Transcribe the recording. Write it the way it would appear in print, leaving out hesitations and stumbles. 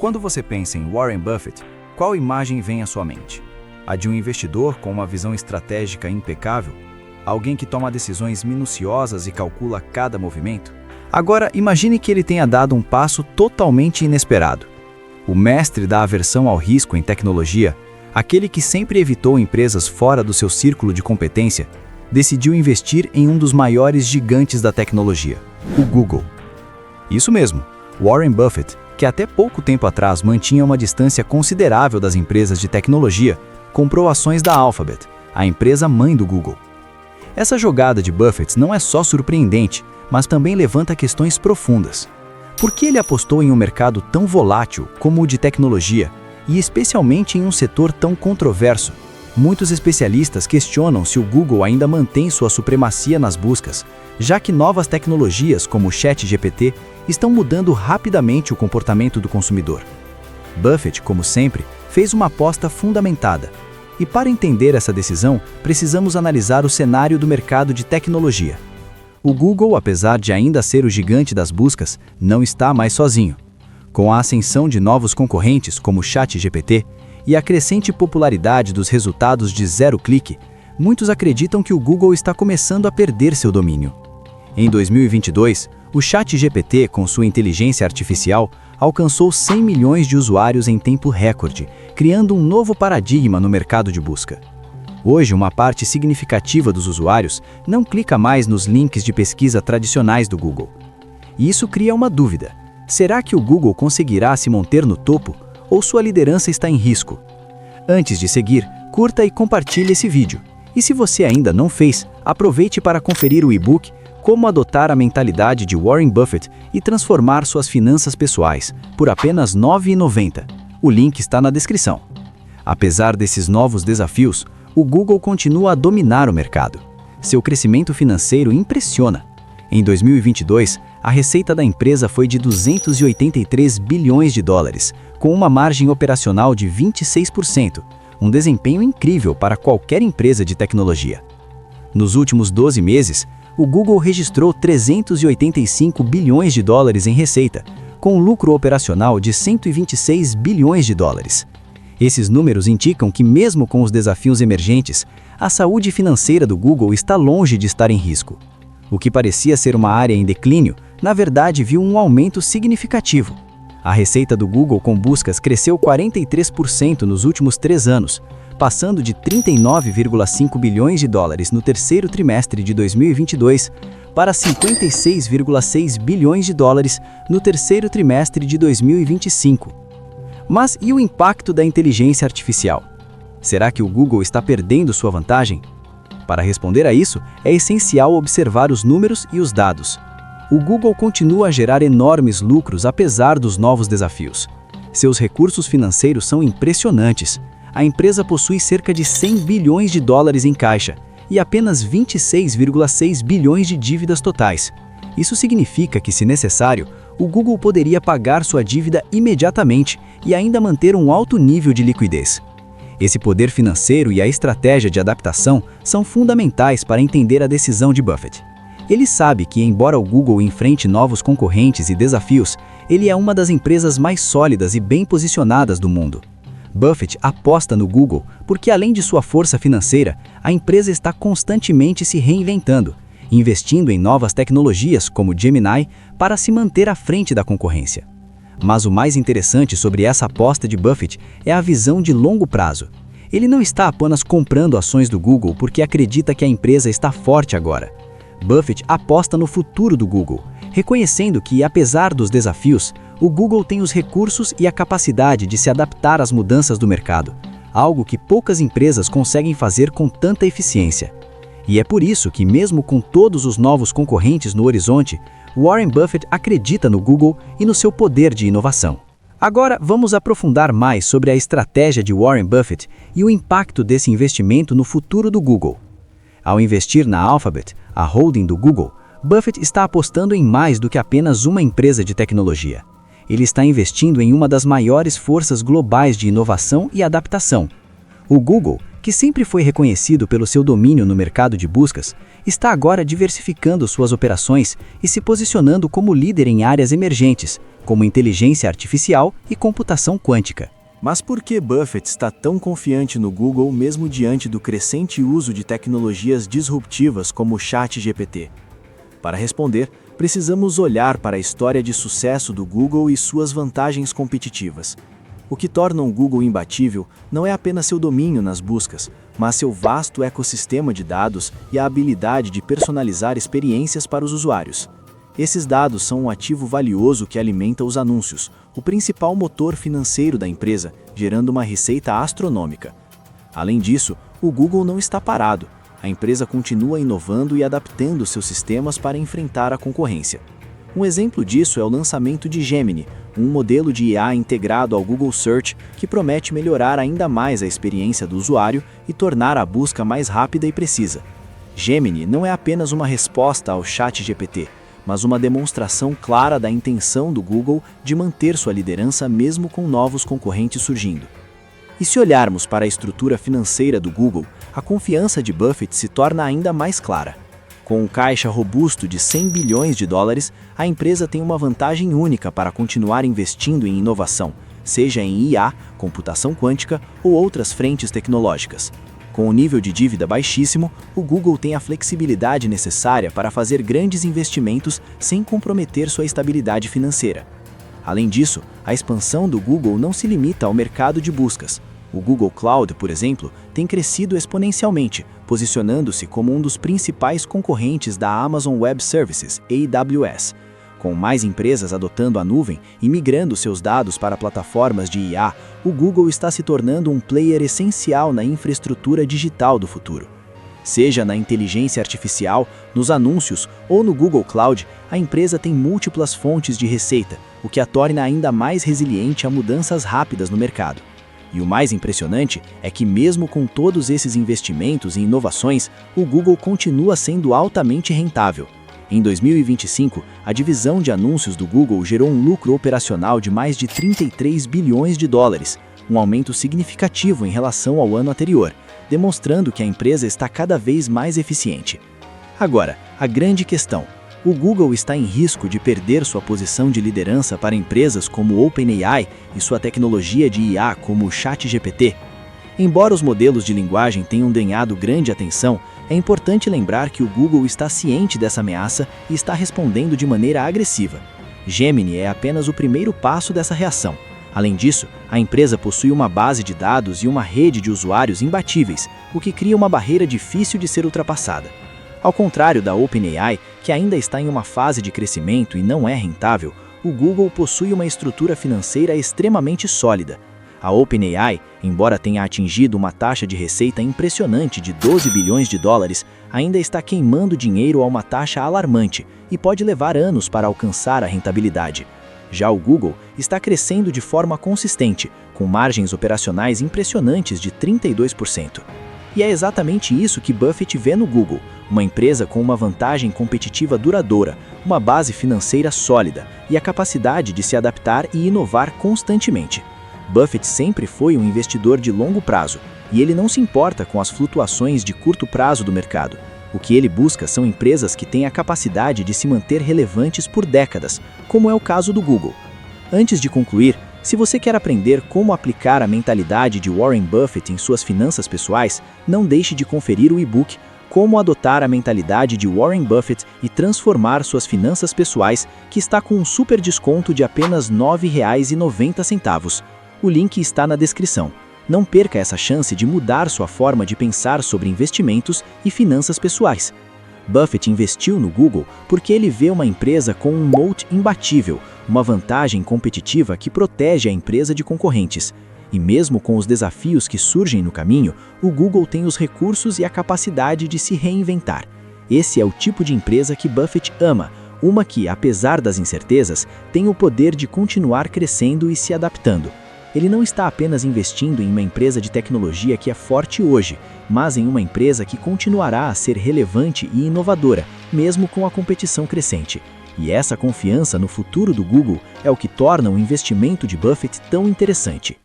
Quando você pensa em Warren Buffett, qual imagem vem à sua mente? A de um investidor com uma visão estratégica impecável? Alguém que toma decisões minuciosas e calcula cada movimento? Agora, imagine que ele tenha dado um passo totalmente inesperado. O mestre da aversão ao risco em tecnologia, aquele que sempre evitou empresas fora do seu círculo de competência, decidiu investir em um dos maiores gigantes da tecnologia, o Google. Isso mesmo, Warren Buffett, que até pouco tempo atrás mantinha uma distância considerável das empresas de tecnologia, comprou ações da Alphabet, a empresa mãe do Google. Essa jogada de Buffett não é só surpreendente, mas também levanta questões profundas. Por que ele apostou em um mercado tão volátil como o de tecnologia, e especialmente em um setor tão controverso? Muitos especialistas questionam se o Google ainda mantém sua supremacia nas buscas, já que novas tecnologias como o ChatGPT estão mudando rapidamente o comportamento do consumidor. Buffett, como sempre, fez uma aposta fundamentada. E para entender essa decisão, precisamos analisar o cenário do mercado de tecnologia. O Google, apesar de ainda ser o gigante das buscas, não está mais sozinho. Com a ascensão de novos concorrentes como o ChatGPT e a crescente popularidade dos resultados de zero-clique, muitos acreditam que o Google está começando a perder seu domínio. Em 2022, o ChatGPT, com sua inteligência artificial, alcançou 100 milhões de usuários em tempo recorde, criando um novo paradigma no mercado de busca. Hoje, uma parte significativa dos usuários não clica mais nos links de pesquisa tradicionais do Google. E isso cria uma dúvida: será que o Google conseguirá se manter no topo ou sua liderança está em risco? Antes de seguir, curta e compartilhe esse vídeo. E se você ainda não fez, aproveite para conferir o e-book Como Adotar a Mentalidade de Warren Buffett e Transformar Suas Finanças Pessoais, por apenas R$ 9,90. O link está na descrição. Apesar desses novos desafios, o Google continua a dominar o mercado. Seu crescimento financeiro impressiona. Em 2022, a receita da empresa foi de 283 bilhões de dólares, com uma margem operacional de 26%, um desempenho incrível para qualquer empresa de tecnologia. Nos últimos 12 meses, o Google registrou 385 bilhões de dólares em receita, com um lucro operacional de 126 bilhões de dólares. Esses números indicam que, mesmo com os desafios emergentes, a saúde financeira do Google está longe de estar em risco. O que parecia ser uma área em declínio, na verdade viu um aumento significativo. A receita do Google com buscas cresceu 43% nos últimos 3 anos, passando de 39,5 bilhões de dólares no terceiro trimestre de 2022 para 56,6 bilhões de dólares no terceiro trimestre de 2025. Mas e o impacto da inteligência artificial? Será que o Google está perdendo sua vantagem? Para responder a isso, é essencial observar os números e os dados. O Google continua a gerar enormes lucros apesar dos novos desafios. Seus recursos financeiros são impressionantes. A empresa possui cerca de 100 bilhões de dólares em caixa e apenas 26,6 bilhões de dívidas totais. Isso significa que, se necessário, o Google poderia pagar sua dívida imediatamente e ainda manter um alto nível de liquidez. Esse poder financeiro e a estratégia de adaptação são fundamentais para entender a decisão de Buffett. Ele sabe que, embora o Google enfrente novos concorrentes e desafios, ele é uma das empresas mais sólidas e bem posicionadas do mundo. Buffett aposta no Google porque, além de sua força financeira, a empresa está constantemente se reinventando, investindo em novas tecnologias como Gemini para se manter à frente da concorrência. Mas o mais interessante sobre essa aposta de Buffett é a visão de longo prazo. Ele não está apenas comprando ações do Google porque acredita que a empresa está forte agora. Buffett aposta no futuro do Google, reconhecendo que, apesar dos desafios, o Google tem os recursos e a capacidade de se adaptar às mudanças do mercado, algo que poucas empresas conseguem fazer com tanta eficiência. E é por isso que, mesmo com todos os novos concorrentes no horizonte, Warren Buffett acredita no Google e no seu poder de inovação. Agora, vamos aprofundar mais sobre a estratégia de Warren Buffett e o impacto desse investimento no futuro do Google. Ao investir na Alphabet, a holding do Google, Buffett está apostando em mais do que apenas uma empresa de tecnologia. Ele está investindo em uma das maiores forças globais de inovação e adaptação. O Google, que sempre foi reconhecido pelo seu domínio no mercado de buscas, está agora diversificando suas operações e se posicionando como líder em áreas emergentes, como inteligência artificial e computação quântica. Mas por que Buffett está tão confiante no Google mesmo diante do crescente uso de tecnologias disruptivas como o ChatGPT? Para responder, precisamos olhar para a história de sucesso do Google e suas vantagens competitivas. O que torna o Google imbatível não é apenas seu domínio nas buscas, mas seu vasto ecossistema de dados e a habilidade de personalizar experiências para os usuários. Esses dados são um ativo valioso que alimenta os anúncios, o principal motor financeiro da empresa, gerando uma receita astronômica. Além disso, o Google não está parado. A empresa continua inovando e adaptando seus sistemas para enfrentar a concorrência. Um exemplo disso é o lançamento de Gemini, um modelo de IA integrado ao Google Search que promete melhorar ainda mais a experiência do usuário e tornar a busca mais rápida e precisa. Gemini não é apenas uma resposta ao ChatGPT, mas uma demonstração clara da intenção do Google de manter sua liderança mesmo com novos concorrentes surgindo. E se olharmos para a estrutura financeira do Google, a confiança de Buffett se torna ainda mais clara. Com um caixa robusto de 100 bilhões de dólares, a empresa tem uma vantagem única para continuar investindo em inovação, seja em IA, computação quântica ou outras frentes tecnológicas. Com o nível de dívida baixíssimo, o Google tem a flexibilidade necessária para fazer grandes investimentos sem comprometer sua estabilidade financeira. Além disso, a expansão do Google não se limita ao mercado de buscas. O Google Cloud, por exemplo, tem crescido exponencialmente, posicionando-se como um dos principais concorrentes da Amazon Web Services, AWS. Com mais empresas adotando a nuvem e migrando seus dados para plataformas de IA, o Google está se tornando um player essencial na infraestrutura digital do futuro. Seja na inteligência artificial, nos anúncios ou no Google Cloud, a empresa tem múltiplas fontes de receita, o que a torna ainda mais resiliente a mudanças rápidas no mercado. E o mais impressionante é que mesmo com todos esses investimentos e inovações, o Google continua sendo altamente rentável. Em 2025, a divisão de anúncios do Google gerou um lucro operacional de mais de 33 bilhões de dólares, um aumento significativo em relação ao ano anterior, demonstrando que a empresa está cada vez mais eficiente. Agora, a grande questão: o Google está em risco de perder sua posição de liderança para empresas como o OpenAI e sua tecnologia de IA como o ChatGPT? Embora os modelos de linguagem tenham ganhado grande atenção, é importante lembrar que o Google está ciente dessa ameaça e está respondendo de maneira agressiva. Gemini é apenas o primeiro passo dessa reação. Além disso, a empresa possui uma base de dados e uma rede de usuários imbatíveis, o que cria uma barreira difícil de ser ultrapassada. Ao contrário da OpenAI, que ainda está em uma fase de crescimento e não é rentável, o Google possui uma estrutura financeira extremamente sólida. A OpenAI, embora tenha atingido uma taxa de receita impressionante de 12 bilhões de dólares, ainda está queimando dinheiro a uma taxa alarmante e pode levar anos para alcançar a rentabilidade. Já o Google está crescendo de forma consistente, com margens operacionais impressionantes de 32%. E é exatamente isso que Buffett vê no Google, uma empresa com uma vantagem competitiva duradoura, uma base financeira sólida e a capacidade de se adaptar e inovar constantemente. Buffett sempre foi um investidor de longo prazo, e ele não se importa com as flutuações de curto prazo do mercado. O que ele busca são empresas que têm a capacidade de se manter relevantes por décadas, como é o caso do Google. Antes de concluir, se você quer aprender como aplicar a mentalidade de Warren Buffett em suas finanças pessoais, não deixe de conferir o e-book Como Adotar a Mentalidade de Warren Buffett e Transformar Suas Finanças Pessoais, que está com um super desconto de apenas R$ 9,90. O link está na descrição. Não perca essa chance de mudar sua forma de pensar sobre investimentos e finanças pessoais. Buffett investiu no Google porque ele vê uma empresa com um moat imbatível, uma vantagem competitiva que protege a empresa de concorrentes. E mesmo com os desafios que surgem no caminho, o Google tem os recursos e a capacidade de se reinventar. Esse é o tipo de empresa que Buffett ama, uma que, apesar das incertezas, tem o poder de continuar crescendo e se adaptando. Ele não está apenas investindo em uma empresa de tecnologia que é forte hoje, mas em uma empresa que continuará a ser relevante e inovadora, mesmo com a competição crescente. E essa confiança no futuro do Google é o que torna o investimento de Buffett tão interessante.